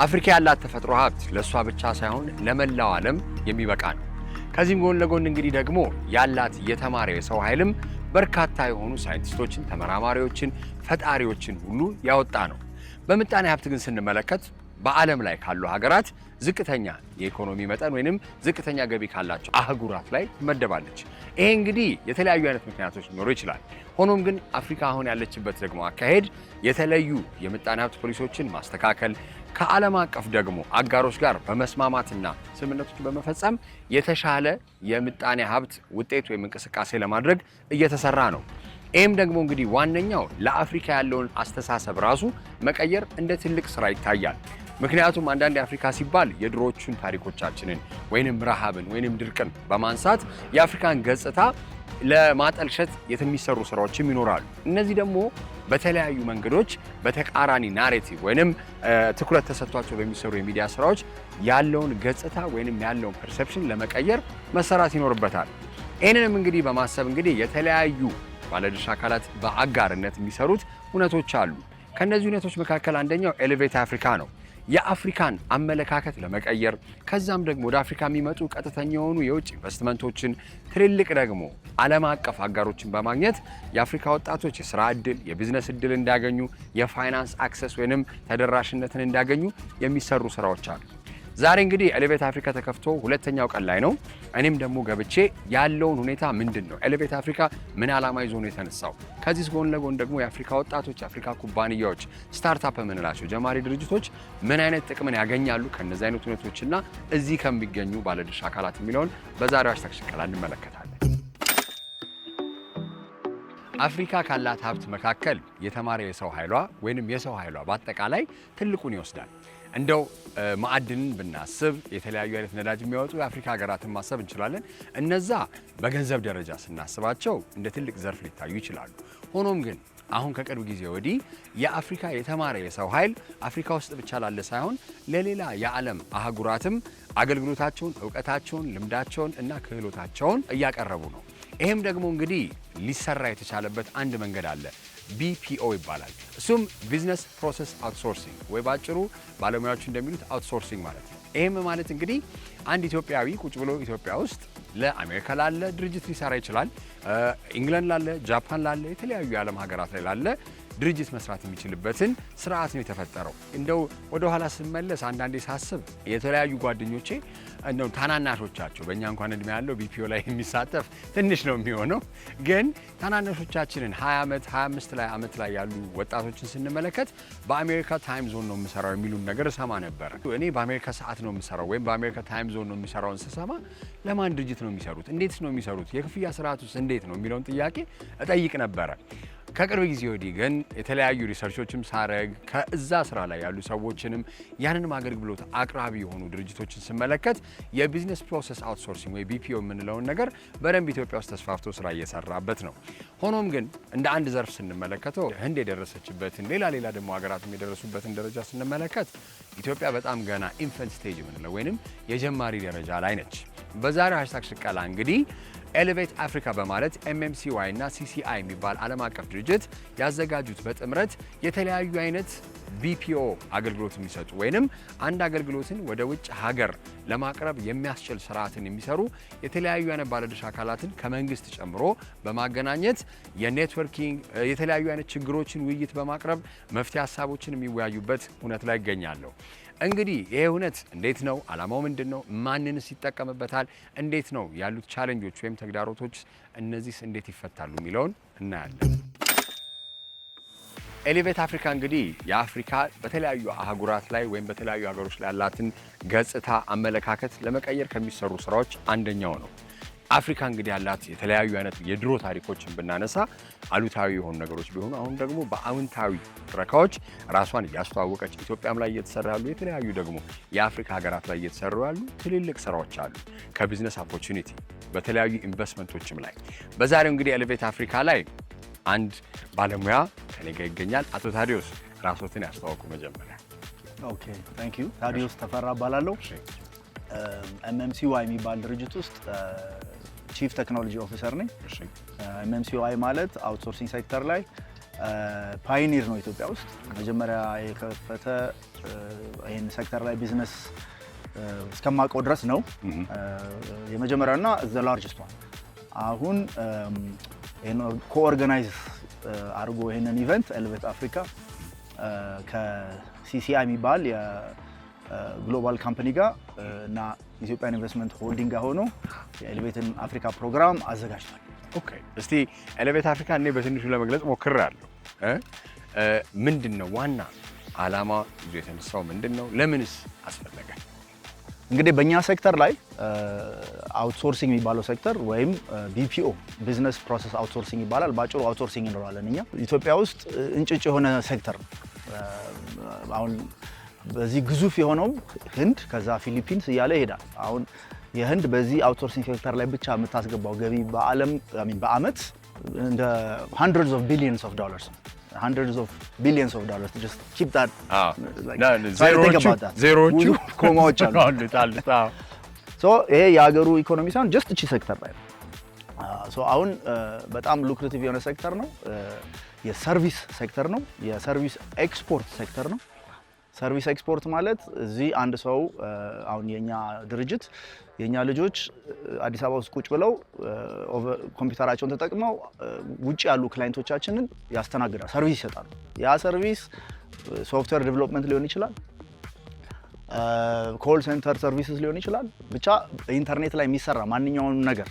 አፍሪካ ያላት ተፈጥሮ ሀብት ለሷ ብቻ ሳይሆን ለመላው ዓለም የሚበቃ ነው። ከዚህም ጎን ለጎን እንግዲህ ደግሞ ያላት የተማረ የሰው ኃይልም በርካታ የሆኑ ሳይንቲስቶችን፣ ተመራማሪዎችን፣ ፈጣሪዎችን ሁሉ ያወጣ ነው። በምጣኔ ሀብት ግን ስንመለከት በዓለም ላይ ካሉ ሀገራት ዝቅተኛ የኢኮኖሚ መጠን ወይንም ዝቅተኛ ገቢ ካላቸው አህጉራት ላይ ትመደባለች። ይሄ እንግዲህ የተለያዩ አይነት ምክንያቶች ሊኖሩ ይችላል። ሆኖም ግን አፍሪካ አሁን ያለችበት ደግሞ አካሄድ የተለዩ የምጣኔ ሀብት ፖሊሲዎችን ማስተካከል ከዓለም አቀፍ ደግሞ አጋሮች ጋር በመስማማትና ስምምነቶች በመፈጸም የተሻለ የምጣኔ ሀብት ውጤት ወይም እንቅስቃሴ ለማድረግ እየተሰራ ነው። ይህም ደግሞ እንግዲህ ዋነኛው ለአፍሪካ ያለውን አስተሳሰብ ራሱ መቀየር እንደ ትልቅ ስራ ይታያል። ምክንያቱም አንዳንድ አፍሪካ ሲባል የድሮዎቹን ታሪኮቻችንን ወይንም ረሃብን ወይንም ድርቅን በማንሳት የአፍሪካን ገጽታ ለማጠልሸት የሚሰሩ ስራዎችም ይኖራሉ። እነዚህ ደግሞ በተለያዩ መንገዶች በተቃራኒ ናሬቲቭ ወይንም ትኩረት ተሰጥቷቸው በሚሰሩ የሚዲያ ስራዎች ያለውን ገጽታ ወይንም ያለውን ፐርሰፕሽን ለመቀየር መሰራት ይኖርበታል። ይህንንም እንግዲህ በማሰብ እንግዲህ የተለያዩ ባለድርሻ አካላት በአጋርነት የሚሰሩት እውነቶች አሉ። ከነዚህ እውነቶች መካከል አንደኛው ኤሌቬት አፍሪካ ነው። የአፍሪካን አመለካከት ለመቀየር ከዛም ደግሞ ወደ አፍሪካ የሚመጡ ቀጥተኛ የሆኑ የውጭ ኢንቨስትመንቶችን ትልልቅ ደግሞ ዓለም አቀፍ አጋሮችን በማግኘት የአፍሪካ ወጣቶች የስራ ዕድል፣ የቢዝነስ ዕድል እንዲያገኙ፣ የፋይናንስ አክሰስ ወይንም ተደራሽነትን እንዲያገኙ የሚሰሩ ስራዎች አሉ። ዛሬ እንግዲህ ኤሌቬት አፍሪካ ተከፍቶ ሁለተኛው ቀን ላይ ነው። እኔም ደግሞ ገብቼ ያለውን ሁኔታ ምንድነው ኤሌቬት አፍሪካ ምን ዓላማ ይዞ ነው የተነሳው፣ ከዚህ ጎን ለጎን ደግሞ የአፍሪካ ወጣቶች፣ የአፍሪካ ኩባንያዎች፣ ስታርታፕ የምንላቸው ጀማሪ ድርጅቶች ምን አይነት ጥቅምን ያገኛሉ ከነዚህ አይነት ሁኔታዎችና እዚህ ከሚገኙ ባለድርሻ አካላት የሚለውን በዛሬው አሽታክሽከላ እንመለከታለን። አፍሪካ ካላት ሀብት መካከል የተማረ የሰው ኃይሏ ወይንም የሰው ኃይሏ በአጠቃላይ ትልቁን ይወስዳል። እንደው ማዕድንን ብናስብ የተለያዩ አይነት ነዳጅ የሚያወጡ የአፍሪካ ሀገራትን ማሰብ እንችላለን። እነዛ በገንዘብ ደረጃ ስናስባቸው እንደ ትልቅ ዘርፍ ሊታዩ ይችላሉ። ሆኖም ግን አሁን ከቅርብ ጊዜ ወዲህ የአፍሪካ የተማረ የሰው ኃይል አፍሪካ ውስጥ ብቻ ላለ ሳይሆን ለሌላ የዓለም አህጉራትም አገልግሎታቸውን፣ እውቀታቸውን፣ ልምዳቸውን እና ክህሎታቸውን እያቀረቡ ነው። ይሄም ደግሞ እንግዲህ ሊሰራ የተቻለበት አንድ መንገድ አለ። BPO ይባላል። እሱም ቢዝነስ ፕሮሰስ አውትሶርሲንግ ወይ ባጭሩ ባለሙያዎች እንደሚሉት አውትሶርሲንግ ማለት ነው። ይሄም ማለት እንግዲህ አንድ ኢትዮጵያዊ ቁጭ ብሎ ኢትዮጵያ ውስጥ ለአሜሪካ ላለ ድርጅት ሊሰራ ይችላል። ኢንግላንድ ላለ፣ ጃፓን ላለ፣ የተለያዩ የዓለም ሀገራት ላይ ላለ ድርጅት መስራት የሚችልበትን ስርዓት ነው የተፈጠረው። እንደው ወደ ኋላ ስመለስ አንዳንዴ ሳስብ የተለያዩ ጓደኞቼ እንደው ታናናሾቻቸው በእኛ እንኳን እድሜ ያለው BPO ላይ የሚሳተፍ ትንሽ ነው የሚሆነው፣ ግን ታናናሾቻችንን 20 ዓመት 25 ዓመት ላይ ያሉ ወጣቶችን ስንመለከት በአሜሪካ ታይም ዞን ነው የምሰራው የሚሉን ነገር እሰማ ነበረ። እኔ በአሜሪካ ሰዓት ነው የምሰራው ወይም በአሜሪካ ታይም ዞን ነው የሚሰራውን ስሰማ ለማን ድርጅት ነው የሚሰሩት፣ እንዴት ነው የሚሰሩት፣ የክፍያ ስርዓቱስ እንዴት ነው የሚለውን ጥያቄ እጠይቅ ነበረ። ከቅርብ ጊዜ ወዲህ ግን የተለያዩ ሪሰርቾችም ሳረግ ከዛ ስራ ላይ ያሉ ሰዎችንም ያንንም አገልግሎት አቅራቢ የሆኑ ድርጅቶችን ስመለከት የቢዝነስ ፕሮሰስ አውትሶርሲንግ ወይ BPO የምንለውን ነገር በደንብ ኢትዮጵያ ውስጥ ተስፋፍቶ ስራ እየሰራበት ነው። ሆኖም ግን እንደ አንድ ዘርፍ ስንመለከተው ህንድ የደረሰችበትን ሌላ ደግሞ ሀገራትም የደረሱበትን ደረጃ ስንመለከት ኢትዮጵያ በጣም ገና ኢንፈንት ስቴጅ የምንለው ወይንም የጀማሪ ደረጃ ላይ ነች። በዛሬው ሃሽታግ ሽቀላ እንግዲህ ኤሌቬት አፍሪካ በማለት MMCY እና CCI የሚባል ዓለም አቀፍ ድርጅት ያዘጋጁት በጥምረት የተለያዩ አይነት BPO አገልግሎት የሚሰጡ ወይንም አንድ አገልግሎትን ወደ ውጭ ሀገር ለማቅረብ የሚያስችል ስርዓትን የሚሰሩ የተለያዩ አይነት ባለድርሻ አካላትን ከመንግስት ጨምሮ በማገናኘት የኔትወርኪንግ የተለያዩ አይነት ችግሮችን ውይይት በማቅረብ መፍትሄ ሀሳቦችን የሚወያዩበት እውነት ላይ ይገኛሉ። እንግዲህ ይሄ እውነት እንዴት ነው? ዓላማው ምንድነው? ማንንስ ይጠቀምበታል? እንዴት ነው ያሉት ቻሌንጆች ወይም ተግዳሮቶች እነዚህስ እንዴት ይፈታሉ የሚለውን እናያለን። ኤሌቬት አፍሪካ እንግዲህ የአፍሪካ በተለያዩ አህጉራት ላይ ወይም በተለያዩ ሀገሮች ላይ ያላትን ገጽታ አመለካከት ለመቀየር ከሚሰሩ ስራዎች አንደኛው ነው። አፍሪካ እንግዲህ ያላት የተለያዩ አይነት የድሮ ታሪኮችን ብናነሳ አሉታዊ የሆኑ ነገሮች ቢሆኑ አሁን ደግሞ በአዎንታዊ ትረካዎች ራሷን እያስተዋወቀች ኢትዮጵያም ላይ እየተሰራ ያሉ የተለያዩ ደግሞ የአፍሪካ ሀገራት ላይ እየተሰሩ ያሉ ትልልቅ ስራዎች አሉ። ከቢዝነስ ኦፖርቹኒቲ በተለያዩ ኢንቨስትመንቶችም ላይ በዛሬው እንግዲህ ኤሌቬት አፍሪካ ላይ አንድ ባለሙያ ከኔ ጋር ይገኛል። አቶ ታዲዮስ ራስዎትን ያስተዋውቁ መጀመሪያ። ኦኬ ታንክ ዩ። ታዲዮስ ተፈራ እባላለሁ። MMCY የሚባል ድርጅት ውስጥ ቺፍ ቴክኖሎጂ ኦፊሰር ነኝ። MMCOI ማለት አውትሶርሲንግ ሴክተር ላይ ፓዮኒር ነው ኢትዮጵያ ውስጥ መጀመሪያ የከፈተ ይሄን ሴክተር ላይ ቢዝነስ እስከማውቀው ድረስ ነው የመጀመሪያውና ዘ ላርጀስት ዋን። አሁን ይሄን ኮኦርጋናይዝ አድርጎ ይሄንን ኢቨንት ኤሌቬት አፍሪካ ከCCI የሚባል የግሎባል ካምፓኒ ጋር እና ኢትዮጵያን ኢንቨስትመንት ሆልዲንግ ጋር ሆኖ የኤሌቬትን አፍሪካ ፕሮግራም አዘጋጅቷል። ኦኬ፣ እስቲ ኤሌቬት አፍሪካ እኔ በትንሹ ለመግለጽ ሞክሬያለሁ። ምንድነው ዋና ዓላማ ይዞ የተነሳው ምንድነው? ለምንስ አስፈለገ? እንግዲህ በእኛ ሴክተር ላይ አውትሶርሲንግ የሚባለው ሴክተር ወይም BPO ቢዝነስ ፕሮሰስ አውትሶርሲንግ ይባላል። ባጭሩ አውትሶርሲንግ እንለዋለን እኛ። ኢትዮጵያ ውስጥ እንጭጭ የሆነ ሴክተር ነው። አሁን በዚህ ግዙፍ የሆነው ህንድ ከዛ ፊሊፒንስ እያለ ይሄዳል። አሁን የህንድ በዚህ አውትሶርሲንግ ሴክተር ላይ ብቻ የምታስገባው ገቢ በዓለም በአመት እንደ hundreds of billions of dollars just keep that ዜሮዎቹ ኮማዎች አሉ። ሶ ይሄ የሀገሩ ኢኮኖሚ ሳይሆን ጀስት እቺ ሴክተር ላይ ነው። ሶ አሁን በጣም ሉክሬቲቭ የሆነ ሴክተር ነው። የሰርቪስ ሴክተር ነው። የሰርቪስ ኤክስፖርት ሴክተር ነው። ሰርቪስ ኤክስፖርት ማለት እዚህ አንድ ሰው አሁን የኛ ድርጅት የኛ ልጆች አዲስ አበባ ውስጥ ቁጭ ብለው ኮምፒውተራቸውን ተጠቅመው ውጪ ያሉ ክላይንቶቻችንን ያስተናግዳል፣ ሰርቪስ ይሰጣሉ። ያ ሰርቪስ ሶፍትዌር ዴቨሎፕመንት ሊሆን ይችላል፣ ኮል ሴንተር ሰርቪስስ ሊሆን ይችላል። ብቻ ኢንተርኔት ላይ የሚሰራ ማንኛውንም ነገር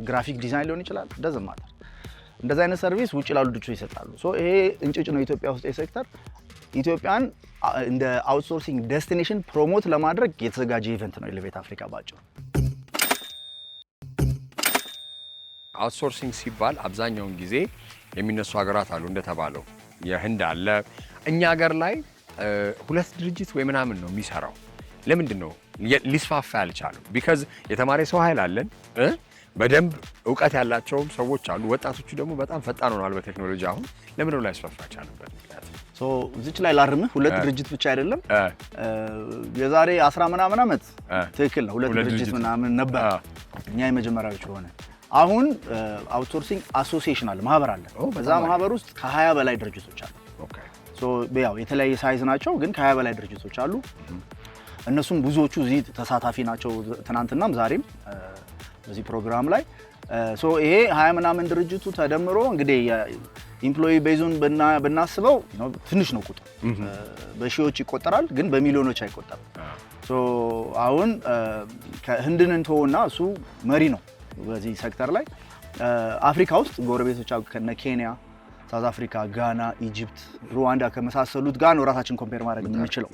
ግራፊክ ዲዛይን ሊሆን ይችላል። ደዝም ማለት እንደዛ አይነት ሰርቪስ ውጪ ላሉ ድርጅቶች ይሰጣሉ። ሶ ይሄ እንጭጭ ነው ኢትዮጵያ ውስጥ የሴክተር ኢትዮጵያን እንደ አውትሶርሲንግ ዴስቲኔሽን ፕሮሞት ለማድረግ የተዘጋጀ ኢቨንት ነው ኤሌቬት አፍሪካ ባጭሩ። አውትሶርሲንግ ሲባል አብዛኛውን ጊዜ የሚነሱ ሀገራት አሉ እንደተባለው የህንድ አለ። እኛ ሀገር ላይ ሁለት ድርጅት ወይ ምናምን ነው የሚሰራው። ለምንድን ነው ሊስፋፋ ያልቻለው? ቢካዝ የተማረ ሰው ኃይል አለን፣ በደንብ እውቀት ያላቸው ሰዎች አሉ። ወጣቶቹ ደግሞ በጣም ፈጣን ሆነዋል በቴክኖሎጂ። አሁን ለምን ነው ላይስፋፋ ያልቻለበት ምክንያት? ሶ እዚች ላይ ላርምህ፣ ሁለት ድርጅት ብቻ አይደለም። የዛሬ 10 ምናምን ዓመት ትክክል ነው፣ ሁለት ድርጅት ምናምን ነበር እኛ የመጀመሪያዎቹ ሆነ። አሁን አውትሶርሲንግ አሶሲዬሽን አለ፣ ማህበር አለ። በዛ ማህበር ውስጥ ከ20 በላይ ድርጅቶች አሉ። ሶ ያው የተለያየ ሳይዝ ናቸው፣ ግን ከ20 በላይ ድርጅቶች አሉ። እነሱም ብዙዎቹ እዚህ ተሳታፊ ናቸው፣ ትናንትናም ዛሬም በዚህ ፕሮግራም ላይ። ሶ ይሄ 20 ምናምን ድርጅቱ ተደምሮ እንግዲህ ኢምፕሎይ ቤዙን ብናስበው ትንሽ ነው ቁጥሩ፣ በሺዎች ይቆጠራል፣ ግን በሚሊዮኖች አይቆጠርም። ሶ አሁን ከህንድን እንተውና እሱ መሪ ነው በዚህ ሴክተር ላይ። አፍሪካ ውስጥ ጎረቤቶች ከነ ኬንያ፣ ሳውዝ አፍሪካ፣ ጋና፣ ኢጂፕት፣ ሩዋንዳ ከመሳሰሉት ጋር ነው ራሳችን ኮምፔር ማድረግ የምንችለው።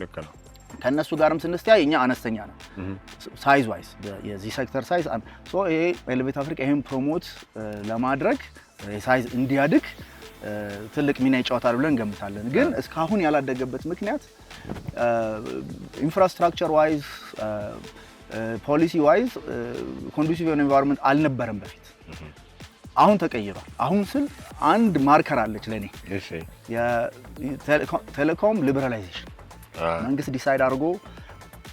ከነሱ ጋርም ስንስተያይ እኛ አነስተኛ ነው ሳይዝ ዋይዝ የዚህ ሴክተር ሳይዝ። ሶ ይሄ ኤሌቬት አፍሪካ ይሄን ፕሮሞት ለማድረግ ሳይዝ እንዲያድግ ትልቅ ሚና ይጫወታል ብለን እንገምታለን። ግን እስካሁን ያላደገበት ምክንያት ኢንፍራስትራክቸር ዋይዝ ፖሊሲ ዋይዝ ኮንዱሲቭ የሆነ ኤንቫይሮንመንት አልነበረም በፊት። አሁን ተቀይሯል። አሁን ስል አንድ ማርከር አለች ለኔ፣ የቴሌኮም ሊበራላይዜሽን መንግስት ዲሳይድ አድርጎ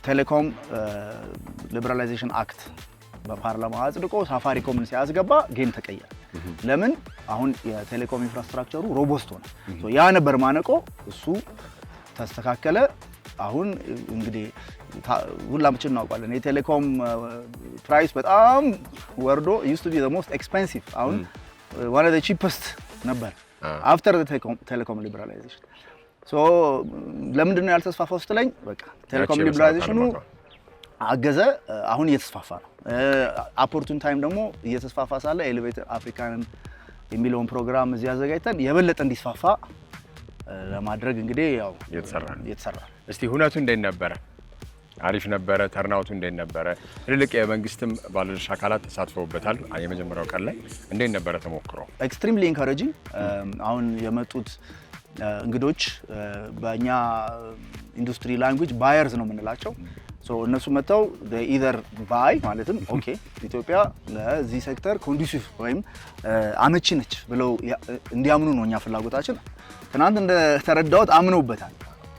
ቴሌኮም ሊበራላይዜሽን አክት በፓርላማ አጽድቆ ሳፋሪኮምን ሲያስገባ ጌም ተቀየረ። ለምን? አሁን የቴሌኮም ኢንፍራስትራክቸሩ ሮቦስት ሆነ። ያ ነበር ማነቆ፣ እሱ ተስተካከለ። አሁን እንግዲህ ሁላችን እናውቃለን የቴሌኮም ፕራይስ በጣም ወርዶ used to be the most expensive፣ አሁን one of the cheapest ነበር after the telecom liberalization። ሶ ለምንድን ነው ያልተስፋፋው ስትለኝ፣ በቃ ቴሌኮም ሊበራላይዜሽኑ አገዘ፣ አሁን እየተስፋፋ ነው። አፖርቹን ታይም ደግሞ እየተስፋፋ ሳለ ኤሌቬት አፍሪካን የሚለውን ፕሮግራም እዚህ አዘጋጅተን የበለጠ እንዲስፋፋ ለማድረግ እንግዲህ ያው እየተሰራ። እስቲ ሁነቱ እንዴት ነበረ? አሪፍ ነበረ? ተርናውቱ እንዴት ነበረ? ትልልቅ የመንግስትም ባለድርሻ አካላት ተሳትፈውበታል። የመጀመሪያው ቀን ላይ እንዴት ነበረ ተሞክሮ? ኤክስትሪምሊ ኢንካሬጂንግ። አሁን የመጡት እንግዶች በእኛ ኢንዱስትሪ ላንጉዌጅ ባየርስ ነው የምንላቸው። እነሱ መጥተው ኢዘር ባይ ማለትም ኦኬ ኢትዮጵያ ለዚህ ሴክተር ኮንዱሲቭ ወይም አመቺ ነች ብለው እንዲያምኑ ነው እኛ ፍላጎታችን። ትናንት እንደተረዳሁት አምነውበታል።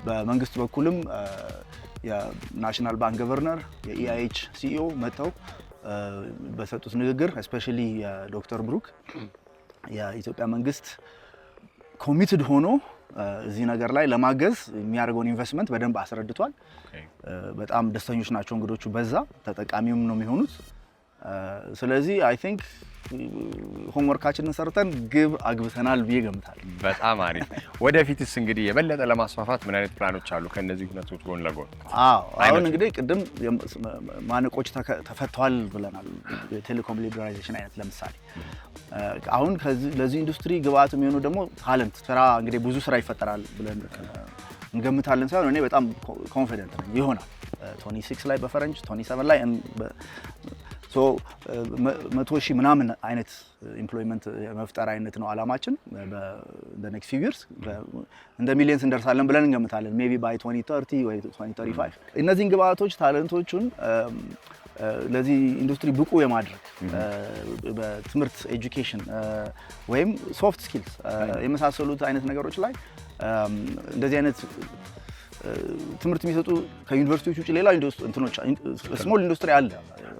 በመንግስት በኩልም የናሽናል ባንክ ገቨርነር፣ የኢአይኤች ሲኢኦ መጥተው በሰጡት ንግግር ስፔሻሊ ዶክተር ብሩክ የኢትዮጵያ መንግስት ኮሚትድ ሆኖ እዚህ ነገር ላይ ለማገዝ የሚያደርገውን ኢንቨስትመንት በደንብ አስረድቷል። በጣም ደስተኞች ናቸው እንግዶቹ፣ በዛ ተጠቃሚውም ነው የሚሆኑት። ስለዚህ አይ ቲንክ ሆምወርካችንን ሰርተን ግብ አግብተናል ብዬ ገምታለሁ። በጣም አሪፍ። ወደፊትስ እንግዲህ የበለጠ ለማስፋፋት ምን አይነት ፕላኖች አሉ ከነዚህ ሁነቶች ጎን ለጎን? አሁን እንግዲህ ቅድም ማነቆች ተፈተዋል ብለናል። የቴሌኮም ሊበራላይዜሽን አይነት ለምሳሌ አሁን ለዚህ ኢንዱስትሪ ግብአት የሚሆኑ ደግሞ ታለንት ስራ እንግዲህ ብዙ ስራ ይፈጠራል ብለን እንገምታለን ሳይሆን እኔ በጣም ኮንፊደንት ነኝ ይሆናል። 26 ላይ በፈረንጅ 27 ላይ 100,000 ምናምን አይነት ኤምፕሎይመንት መፍጠር አይነት ነው አላማችን። በ ኔክስት ፊው ይርስ እንደ ሚሊየንስ እንደርሳለን ብለን እንገምታለን። ሜቢ ባይ 2030 ወይ 2035 እነዚህን ግብአቶች ታለንቶቹን ለዚህ ኢንዱስትሪ ብቁ የማድረግ በትምህርት ኤጁኬሽን ወይም ሶፍት ስኪልስ የመሳሰሉት አይነት ነገሮች ላይ እንደዚህ አይነት ትምህርት የሚሰጡ ከዩኒቨርሲቲዎች ውጪ ሌላ እንትኖች ስሞል ኢንዱስትሪ አለ።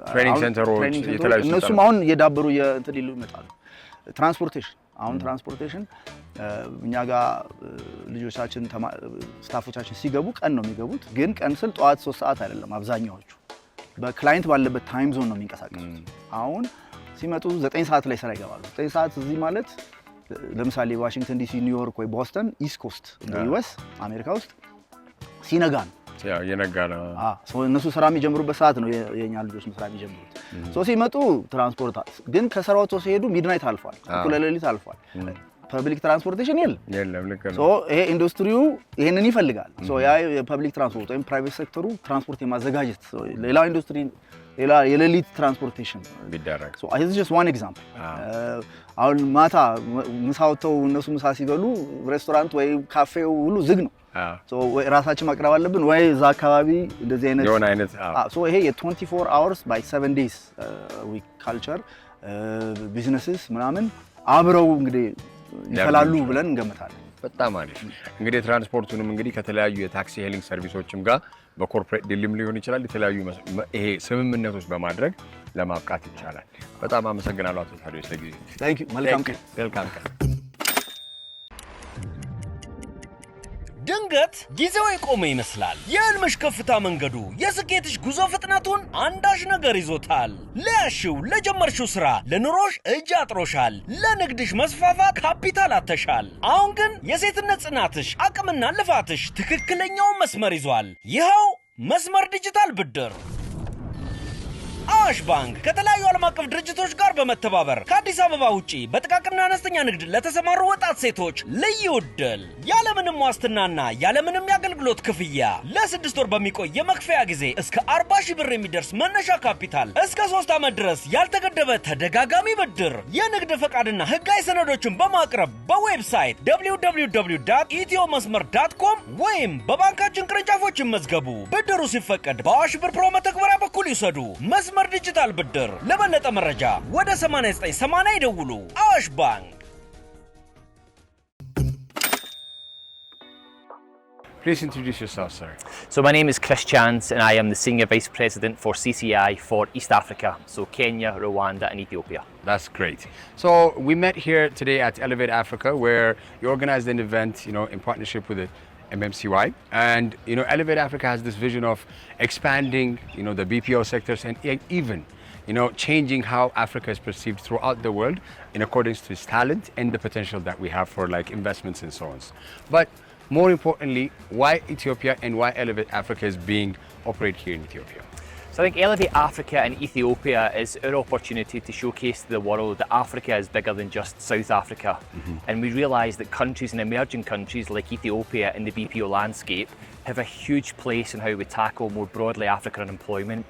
ትሬኒንግ ሴንተሮች የተለያዩ እነሱም አሁን እየዳበሩ እንትን ሊሉ ይመጣሉ። ትራንስፖርቴሽን እኛ ጋር ልጆቻችን ስታፎቻችን ሲገቡ ቀን ነው የሚገቡት። ግን ቀን ስል ጠዋት 3 ሰዓት አይደለም። አብዛኛዎቹ በክላይንት ባለበት ታይም ዞን ነው የሚንቀሳቀሱት። አሁን ሲመጡ 9 ሰዓት ላይ ስራ ይገባሉ። 9 ሰዓት እዚህ ማለት ለምሳሌ ዋሽንግተን ዲሲ፣ ኒውዮርክ ወይ ቦስተን ኢስት ኮስት እንደ ዩኤስ አሜሪካ ውስጥ ሲነጋ ነው። የነጋ ነው። እነሱ ስራ የሚጀምሩበት ሰዓት ነው የኛ ልጆች ስራ የሚጀምሩት። ሲመጡ ትራንስፖርት ግን ከስራቸው ሲሄዱ ሚድናይት አልፏል፣ እኩለ ሌሊት አልፏል። ፐብሊክ ትራንስፖርቴሽን የለም። ልክ ነው። ይሄ ኢንዱስትሪው ይሄንን ይፈልጋል። ያ የፐብሊክ ትራንስፖርት ወይም ፕራይቬት ሴክተሩ ትራንስፖርት የማዘጋጀት ሌላ ኢንዱስትሪ ሌላ የሌሊት ትራንስፖርቴሽን ቢደረግ this is just one example። አሁን ማታ ምሳ ወጥተው እነሱ ምሳ ሲበሉ ሬስቶራንት ወይ ካፌው ሁሉ ዝግ ነው። ወይ ራሳችን ማቅረብ አለብን ወይ እዛ አካባቢ እንደዚህ አይነት ይሄ የ24 hours by 7 days week culture ቢዝነስስ ምናምን አብረው እንግዲህ ይፈላሉ ብለን እንገምታለን። በጣም አሪፍ። እንግዲህ ትራንስፖርቱንም እንግዲህ ከተለያዩ የታክሲ ሄሊንግ ሰርቪሶችም ጋር በኮርፖሬት ዲልም ሊሆን ይችላል የተለያዩ ይሄ ስምምነቶች በማድረግ ለማብቃት ይቻላል። በጣም አመሰግናለሁ አቶ ታዲዮስ ለጊዜው። ታንክ ዩ። መልካም ቀን። ድንገት ጊዜው የቆመ ይመስላል። የህልምሽ ከፍታ መንገዱ፣ የስኬትሽ ጉዞ ፍጥነቱን አንዳች ነገር ይዞታል። ለያሽው ለጀመርሽው ስራ፣ ለኑሮሽ እጅ አጥሮሻል። ለንግድሽ መስፋፋት ካፒታል አተሻል። አሁን ግን የሴትነት ጽናትሽ፣ አቅምና ልፋትሽ ትክክለኛውን መስመር ይዟል። ይኸው መስመር ዲጂታል ብድር። አዋሽ ባንክ ከተለያዩ ዓለም አቀፍ ድርጅቶች ጋር በመተባበር ከአዲስ አበባ ውጪ በጥቃቅንና አነስተኛ ንግድ ለተሰማሩ ወጣት ሴቶች ልዩ ዕድል ያለምንም ዋስትናና ያለምንም የአገልግሎት ክፍያ ለ6 ወር በሚቆይ የመክፈያ ጊዜ እስከ 40,000 ብር የሚደርስ መነሻ ካፒታል፣ እስከ 3 ዓመት ድረስ ያልተገደበ ተደጋጋሚ ብድር፣ የንግድ ፈቃድና ህጋዊ ሰነዶችን በማቅረብ በዌብሳይት www.ethiomasmer.com ወይም በባንካችን ቅርንጫፎች ይመዝገቡ። ብድሩ ሲፈቀድ በአዋሽ ብር ፕሮ መተግበሪያ በኩል ይውሰዱ። መስመር ዲጂታል ብድር። ለበለጠ መረጃ ወደ 8980 ይደውሉ። አዋሽ ባንክ። Please introduce yourself, sir. So my name is Chris Chance and I am the Senior Vice President for CCI for East Africa, so Kenya, Rwanda and Ethiopia. That's great. So we met here today at Elevate Africa where you organized an event, in partnership with the MMCY, and Elevate Africa has this vision of expanding the BPO sectors and even changing how Africa is perceived throughout the world in accordance to its talent and the potential that we have for like investments and so on. But more importantly, why Ethiopia and why Elevate Africa is being operated here in Ethiopia? So I think Elevate Africa and Ethiopia is our opportunity to showcase to the world that Africa is bigger than just South Africa. And we realise that countries and emerging countries like Ethiopia in the BPO landscape have a huge place in how we tackle more broadly African unemployment.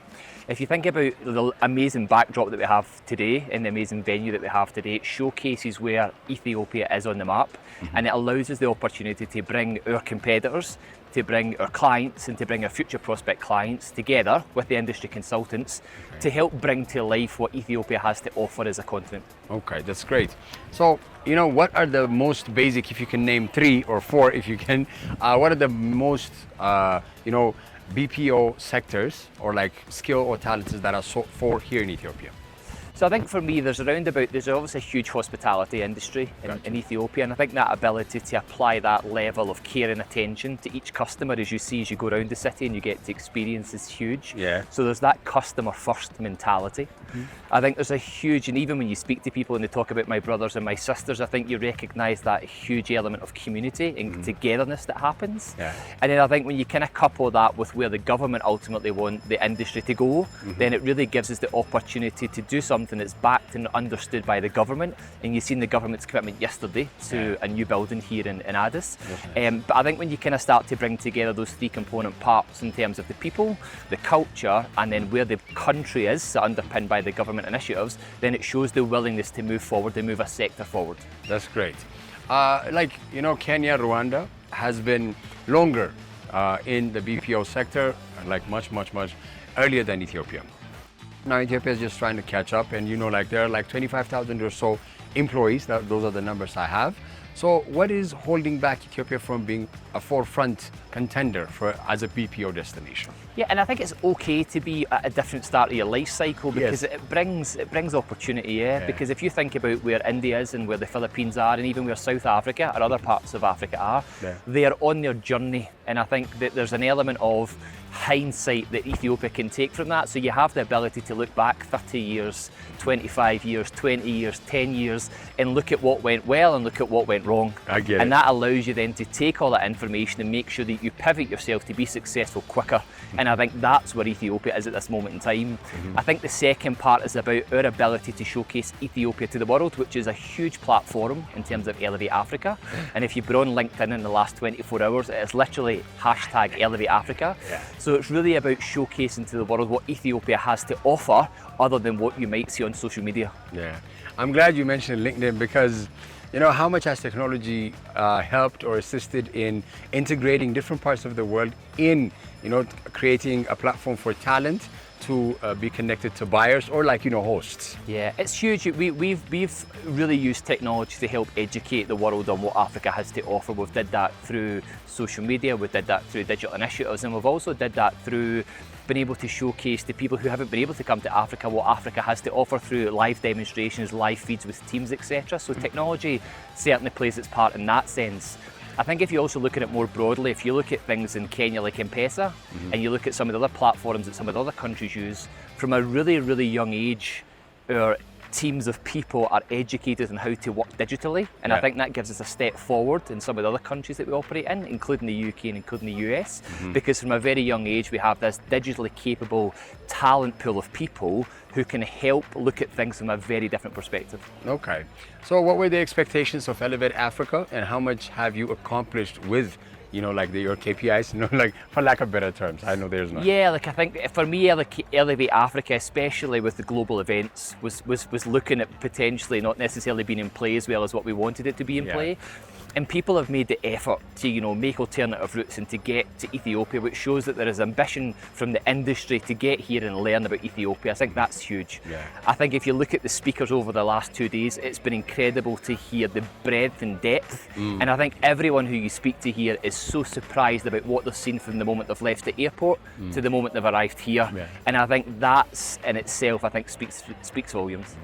If you think about the amazing backdrop that we have today and the amazing venue that we have today, it showcases where Ethiopia is on the map, and it allows us the opportunity to bring our competitors, to bring our clients and to bring our future prospect clients together with the industry consultants to help bring to life what Ethiopia has to offer as a continent. Okay, that's great. So, what are the most basic, if you can name 3 or 4 if you can, what are the most, BPO sectors or like skill or talents that are sought for here in Ethiopia? So I think for me, there's obviously a huge hospitality industry in Ethiopia, and I think that ability to apply that level of care and attention to each customer as you go around the city and you get to experience is huge. Yeah. So there's that customer first mentality. I think there's a huge, and even when you speak to people and they talk about my brothers and my sisters, I think you recognise that huge element of community and togetherness that happens. Yeah. And then I think when you kind of couple that with where the government ultimately want the industry to go, then it really gives us the opportunity to do something that's backed and understood by the government. And you've seen the government's commitment yesterday to a new building here in Addis. But I think when you kind of start to bring together those three component parts in terms of the people, the culture, and then where the country is, so underpinned by the government initiatives, then it shows the willingness to move forward, to move a sector forward. That's great. Kenya, Rwanda has been longer in the BPO sector, like much earlier than Ethiopia. Now Ethiopia is just trying to catch up, and there are like 25,000 or so employees. Those are the numbers I have. So what is holding back Ethiopia from being a forefront contender as a BPO destination? Yeah, and I think it's okay to be at a different start of your life cycle because it brings opportunity, because if you think about where India is and where the Philippines are and even where South Africa or other parts of Africa are, they are on their journey, and I think that there's an element of hindsight that Ethiopia can take from that. So you have the ability to look back 30 years, 25 years, 20 years, 10 years and look at what went well and look at what went wrong. I get it. And that allows you then to take all that information and make sure that you pivot yourself to be successful quicker. And I think that's where Ethiopia is at this moment in time. I think the second part is about our ability to showcase Ethiopia to the world, which is a huge platform in terms of Elevate Africa. And if you've been on LinkedIn in the last 24 hours, it is literally hashtag Elevate Africa. So it's really about showcasing to the world what Ethiopia has to offer other than what you might see on social media. Yeah, I'm glad you mentioned LinkedIn because how much has technology helped or assisted in integrating different parts of the world in creating a platform for talent to be connected to buyers or hosts. Yeah, it's huge. We've really used technology to help educate the world on what Africa has to offer. We've did that through social media, we did that through digital initiatives, and we've also did that through being able to showcase to people who haven't been able to come to Africa what Africa has to offer through live demonstrations, live feeds with teams, etc. So technology certainly plays its part in that sense. I think if you also look at it more broadly, if you look at things in Kenya like M-Pesa, and you look at some of the other platforms that some of the other countries use, from a really, really young age, our teams of people are educated on how to work digitally, and I think that gives us a step forward in some of the other countries that we operate in, including the UK and including the US, because from a very young age we have this digitally capable talent pool of people who can help look at things from a very different perspective. Okay, so what were the expectations of Elevate Africa, and how much have you accomplished with your KPIs, for lack of better terms? I know there's none. Yeah, I think for me, Elevate Africa, especially with the global events, was looking at potentially not necessarily being in play as well as what we wanted it to be in play. And people have made the effort to, make alternative routes and to get to Ethiopia, which shows that there is ambition from the industry to get here and learn about Ethiopia. I think that's huge. I think if you look at the speakers over the last 2 days, it's been incredible to hear the breadth and depth. And I think everyone who you speak to here is so surprised about what they've seen from the moment they've left the airport to the moment they've arrived here. And I think that's in itself, speaks volumes.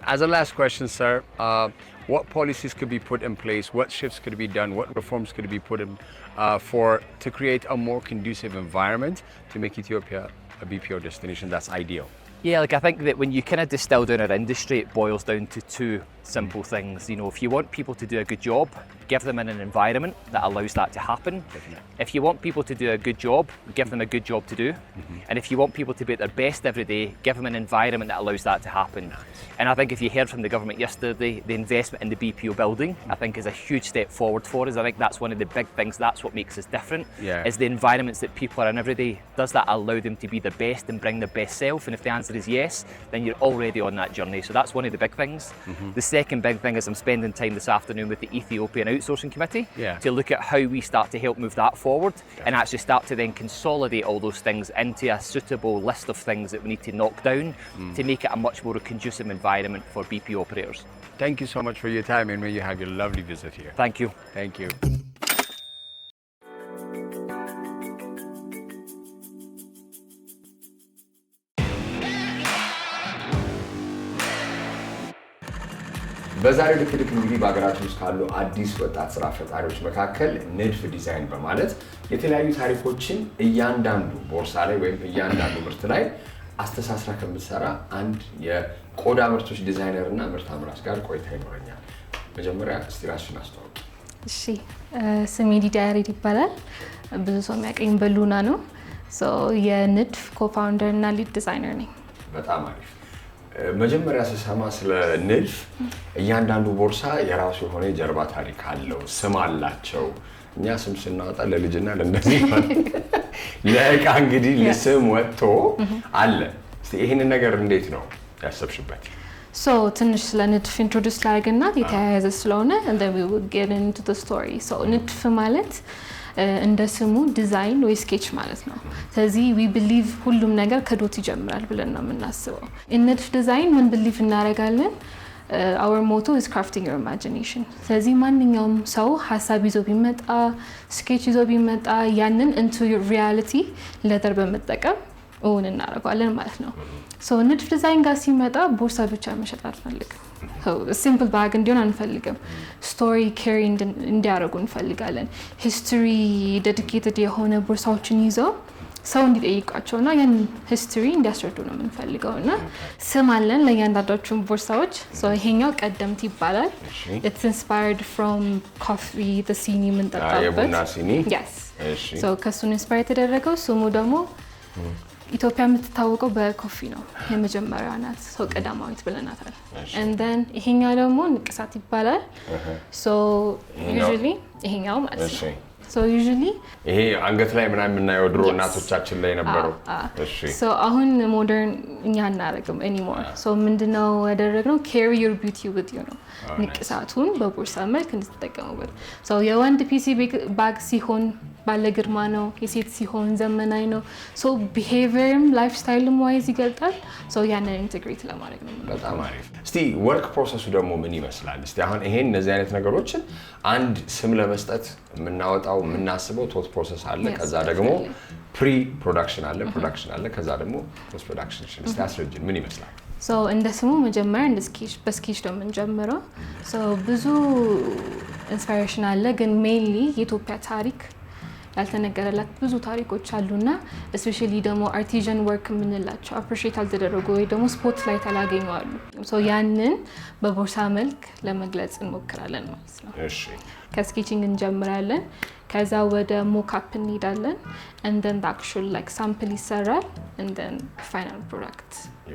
As a last question, sir, what policies could be put in place? What shifts could be done? What reforms could be put in to create a more conducive environment to make Ethiopia a BPO destination that's ideal? Yeah, I think that when you kind of distill down our industry, it boils down to two simple things. If you want people to do a good job, give them in an environment that allows that to happen. If you want people to do a good job, give them a good job to do. And if you want people to be at their best every day, give them an environment that allows that to happen. And I think if you heard from the government yesterday, the investment in the BPO building, I think is a huge step forward for us. I think that's one of the big things, that's what makes us different, is the environments that people are in every day. Does that allow them to be their best and bring their best self? And if the answer is yes, then you're already on that journey. So that's one of the big things. The second big thing is I'm spending time this afternoon with the Ethiopian Outsourcing Committee to look at how we start to help move that forward and actually start to then consolidate all those things into a suitable list of things that we need to knock down to make it a much more conducive environment for BPO operators. Thank you so much for your time, and may you have your lovely visit here. Thank you. Thank you. በዛሬው ልክ እንግዲህ በሀገራችን ውስጥ ካሉ አዲስ ወጣት ስራ ፈጣሪዎች መካከል ንድፍ ዲዛይን በማለት የተለያዩ ታሪኮችን እያንዳንዱ ቦርሳ ላይ ወይም እያንዳንዱ ምርት ላይ አስተሳስራ ከምትሰራ አንድ የቆዳ ምርቶች ዲዛይነር እና ምርት አምራች ጋር ቆይታ ይኖረኛል። መጀመሪያ እስቲ ራስሽን አስተዋውቂ። እሺ፣ ስሜ ሊዲያ ያሬድ ይባላል። ብዙ ሰው የሚያውቀኝ በሉና ነው። የንድፍ ኮፋውንደር እና ሊድ ዲዛይነር ነኝ። በጣም አሪፍ። መጀመሪያ ስሰማ ስለ ንድፍ እያንዳንዱ ቦርሳ የራሱ የሆነ የጀርባ ታሪክ አለው፣ ስም አላቸው። እኛ ስም ስናወጣ ለልጅና ለእንደዚህ ለእቃ እንግዲህ ስም ወጥቶ አለ። እስቲ ይህንን ነገር እንዴት ነው ያሰብሽበት? ትንሽ ስለ ንድፍ ኢንትሮዲውስ ላድርግና የተያያዘ ስለሆነ and then we will get into the story. ንድፍ ማለት እንደ ስሙ ዲዛይን ወይ ስኬች ማለት ነው። ስለዚህ we believe ሁሉም ነገር ከዶት ይጀምራል ብለን ነው የምናስበው። ንድፍ ዲዛይን ምን believe እናደርጋለን? our motto is crafting your imagination. ስለዚህ ማንኛውም ሰው ሀሳብ ይዞ ቢመጣ ስኬች ይዞ ቢመጣ ያንን into your reality ሌተር በመጠቀም እውን እናደርገዋለን ማለት ነው። ንድፍ ዲዛይን ጋር ሲመጣ ቦርሳ ብቻ መሸጥ አንፈልግም። ሲምፕል ባግ እንዲሆን አንፈልግም። ስቶሪ ካሪ እንዲያደርጉ እንፈልጋለን። ሂስትሪ ዴዲኬትድ የሆነ ቦርሳዎችን ይዘው ሰው እንዲጠይቃቸው እና ያን ሂስትሪ እንዲያስረዱ ነው የምንፈልገው። እና ስም አለን ለእያንዳንዳቸው ቦርሳዎች። ይሄኛው ቀደምት ይባላል። It's inspired from coffee, the ሲኒ የምንጠጣበት የቡና ሲኒ። Yes. ከሱ ኢንስፓየር የተደረገው ስሙ ደግሞ ኢትዮጵያ የምትታወቀው በኮፊ ነው። የመጀመሪያዋ ናት። ቀዳማዊት ብለናታል። and then ይሄኛው ደግሞ ንቅሳት ይባላል። usually ይሄኛው ማለት ነው። usually ይሄ አንገት ላይ ምናምን የምናየው ድሮ እናቶቻችን ላይ ነበረው። እሺ አሁን ሞደርን እኛ አናረግም anymore. ምንድነው ያደረግነው? carry your beauty with you ነው። ንቅሳቱን በቦርሳ መልክ እንድትጠቀሙበት። የወንድ ፒሲ ባግ ሲሆን ባለ ግርማ ነው፣ የሴት ሲሆን ዘመናዊ ነው። ቢሄቪየርም ላይፍ ስታይልም ዋይዝ ይገልጣል። ያንን ኢንቴግሬት ለማድረግ ነው። በጣም አሪፍ። እስቲ ወርክ ፕሮሰሱ ደግሞ ምን ይመስላል? እስቲ አሁን ይሄን እነዚህ አይነት ነገሮችን አንድ ስም ለመስጠት የምናወጣው የምናስበው ቶት ፕሮሰስ አለ። ከዛ ደግሞ ፕሪ ፕሮዳክሽን አለ፣ ፕሮዳክሽን አለ፣ ከዛ ደግሞ ፖስት ፕሮዳክሽን። እስቲ አስረጅን ምን ይመስላል? እንደ ስሙ መጀመሪያ በስኬች ነው የምንጀምረው። ብዙ ኢንስፓይሬሽን አለ፣ ግን ሜይንሊ የኢትዮጵያ ታሪክ ያልተነገረላት ብዙ ታሪኮች አሉና እስፔሻሊ ደግሞ አርቲዛን ወርክ የምንላቸው አፕሪሺየት አልተደረጉ ወይ ደግሞ ስፖት ላይ ያላገኙ አሉ። ያንን በቦርሳ መልክ ለመግለጽ እንሞክራለን ማለት ነው። እሺ ከስኬቺንግ እንጀምራለን፣ ከዛ ወደ ሞካፕ እንሄዳለን and then the actual like sample ይሰራል and then final product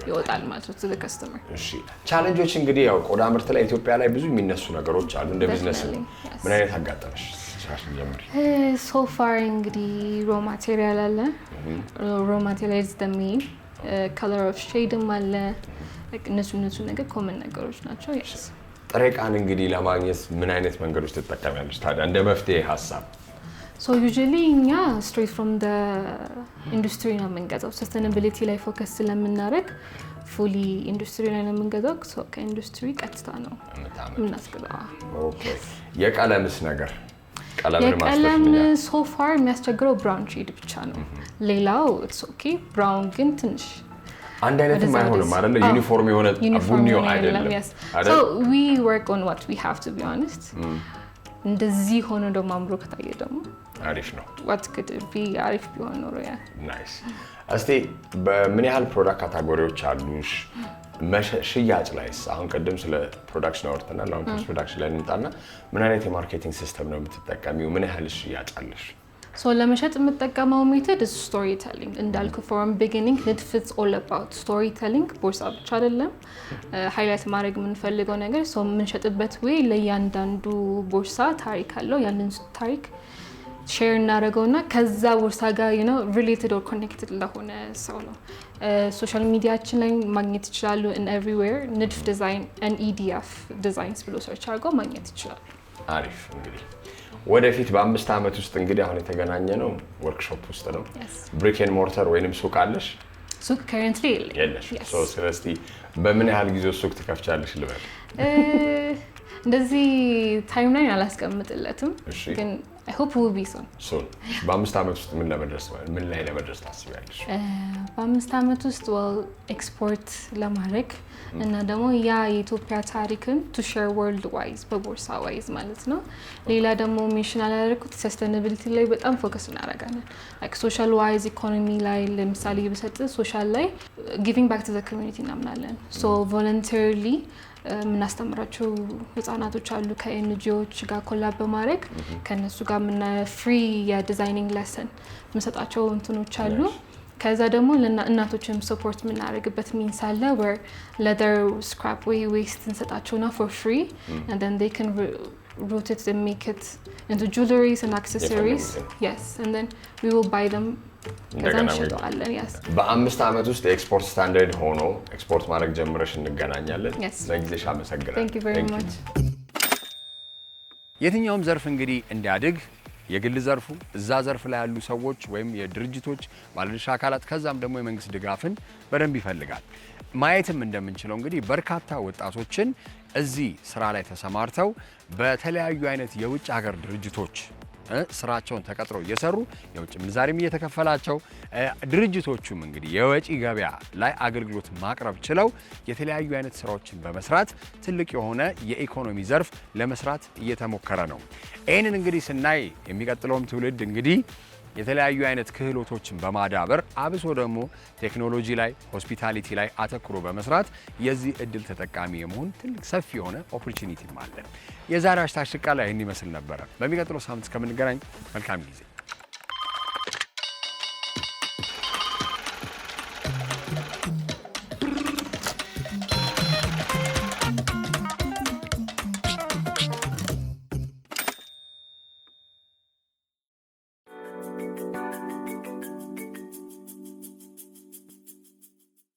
ይወጣል ማለት ነው to the customer። እሺ ቻሌንጆች እንግዲህ ያው ቆዳ ምርት ላይ ኢትዮጵያ ላይ ብዙ የሚነሱ ነገሮች አሉ እንደ ቢዝነስ ነው። ምን አይነት አጋጠመሽ? so far እንግዲህ ሮ ማቴሪያል አለ። ሮ ማቴሪያል is the main color of shade አለ። እነሱ ነገር ኮመን ነገሮች ናቸው። yes ጥሬ ዕቃን እንግዲህ ለማግኘት ምን አይነት መንገዶች ትጠቀሚያለሽ ታዲያ እንደ መፍትሄ ሀሳብ? usually እኛ straight from the industry ነው የምንገዛው። sustainability ላይ ፎከስ ስለምናደርግ ፉሊ ኢንዱስትሪ ላይ ነው የምንገዛው። ከኢንዱስትሪ ቀጥታ ነው የምናስገዛው። ኦኬ የቀለምስ ነገር የቀለም so far የሚያስቸግረው ብራውን ሼድ ብቻ ነው። ሌላው it's okay ብራውን ግን ትንሽ አንድ አይነትም አይሆንም አይደል? ዩኒፎርም የሆነ ቡኒዮ አይደለም አይደል? so we work on what we have to be honest። እንደዚህ ሆኖ ደግሞ አምሮ ከታየ ደግሞ አሪፍ ነው። what could be አሪፍ ቢሆን ኖሮ ያ ናይስ። እስቲ በምን ያህል ፕሮዳክት ካታጎሪዎች አሉሽ? ሽያጭ ላይስ አሁን ቅድም ስለ ፕሮዳክሽን አውርተናል። አሁን ፖስት ፕሮዳክሽን ላይ እንምጣና ምን አይነት የማርኬቲንግ ሲስተም ነው የምትጠቀሚው? ምን ያህል ሽያጭ አለሽ? ለመሸጥ የምጠቀመው ሜተድ ስቶሪ ቴሊንግ እንዳልኩ from beginning ንድፍ it's all about storytelling። ቦርሳ ብቻ አይደለም ሃይላይት ማድረግ የምንፈልገው ነገር የምንሸጥበት ወይ ለእያንዳንዱ ቦርሳ ታሪክ አለው። ያንን ታሪክ ሼር እናደርገውና ከዛ ቦርሳ ጋር ሪሌትድ ኦር ኮኔክትድ ለሆነ ሰው ነው። ሶሻል ሚዲያችን ላይ ማግኘት ይችላሉ። in everywhere ንድፍ ዲዛይን and EDF ዲዛይንስ ብሎ ሰርች አድርገው ማግኘት ይችላሉ። አሪፍ። እንግዲህ ወደፊት በ5 ዓመት ውስጥ እንግዲህ አሁን የተገናኘ ነው ወርክሾፕ ውስጥ ነው። ብሪክ ኤንድ ሞርተር ወይንም ሱቅ አለሽ? ሱቅ currently የለሽ። ስለዚህ በምን ያህል ጊዜ ሱቅ ትከፍቻለሽ ልበል? እንደዚህ ታይምላይን አላስቀምጥለትም ግን I hope we will be soon. በ5 ዓመት ውስጥ ምን ላይ ለመድረስ ታስቢያለሽ? በ5 ዓመት ውስጥ ኤክስፖርት ለማድረግ እና ደግሞ ያ የኢትዮጵያ ታሪክን to share world wise በቦርሳ ዋይዝ ማለት ነው። ሌላ ደግሞ ሜንሽን አላደረኩት ሰስቴናቢሊቲ ላይ በጣም ፎከስ እናደርጋለን። like social wise ኢኮኖሚ ላይ ለምሳሌ በሰጥ ሶሻል ላይ giving back to the community እናምናለን። so voluntarily ምናስተምራቸው ህፃናቶች አሉ ከኤንጂኦዎች ጋር ኮላብ በማድረግ ከነሱ ጋር ምን ፍሪ የዲዛይኒንግ ሌሰን ምንሰጣቸው እንትኖች አሉ። ከዛ ደግሞ ለእናቶችም ሰፖርት ምናደርግበት ሚንስ አለ where leather scrap waste እንሰጣቸውና for free and then they can root it and make it into jewelries and accessories. Yes, and then we will buy them. በ5 ዓመት ውስጥ ኤክስፖርት ስታንዳርድ ሆኖ ኤክስፖርት ማድረግ ጀምረሽ እንገናኛለን። ለጊዜሽ አመሰግናለሁ። Thank you very much. የትኛውም ዘርፍ እንግዲህ እንዲያድግ የግል ዘርፉ እዛ ዘርፍ ላይ ያሉ ሰዎች ወይም የድርጅቶች ባለድርሻ አካላት ከዛም ደግሞ የመንግስት ድጋፍን በደንብ ይፈልጋል። ማየትም እንደምንችለው እንግዲህ በርካታ ወጣቶችን እዚህ ስራ ላይ ተሰማርተው በተለያዩ አይነት የውጭ ሀገር ድርጅቶች ስራቸውን ተቀጥረው እየሰሩ የውጭ ምንዛሬም እየተከፈላቸው ድርጅቶቹም እንግዲህ የወጪ ገበያ ላይ አገልግሎት ማቅረብ ችለው የተለያዩ አይነት ስራዎችን በመስራት ትልቅ የሆነ የኢኮኖሚ ዘርፍ ለመስራት እየተሞከረ ነው። ይህንን እንግዲህ ስናይ የሚቀጥለውም ትውልድ እንግዲህ የተለያዩ አይነት ክህሎቶችን በማዳበር አብሶ ደግሞ ቴክኖሎጂ ላይ ሆስፒታሊቲ ላይ አተኩሮ በመስራት የዚህ እድል ተጠቃሚ የመሆን ትልቅ ሰፊ የሆነ ኦፖርቹኒቲም አለ። የዛሬው #ሽቃላ ይህን ይመስል ነበር። በሚቀጥለው ሳምንት እስከምንገናኝ መልካም ጊዜ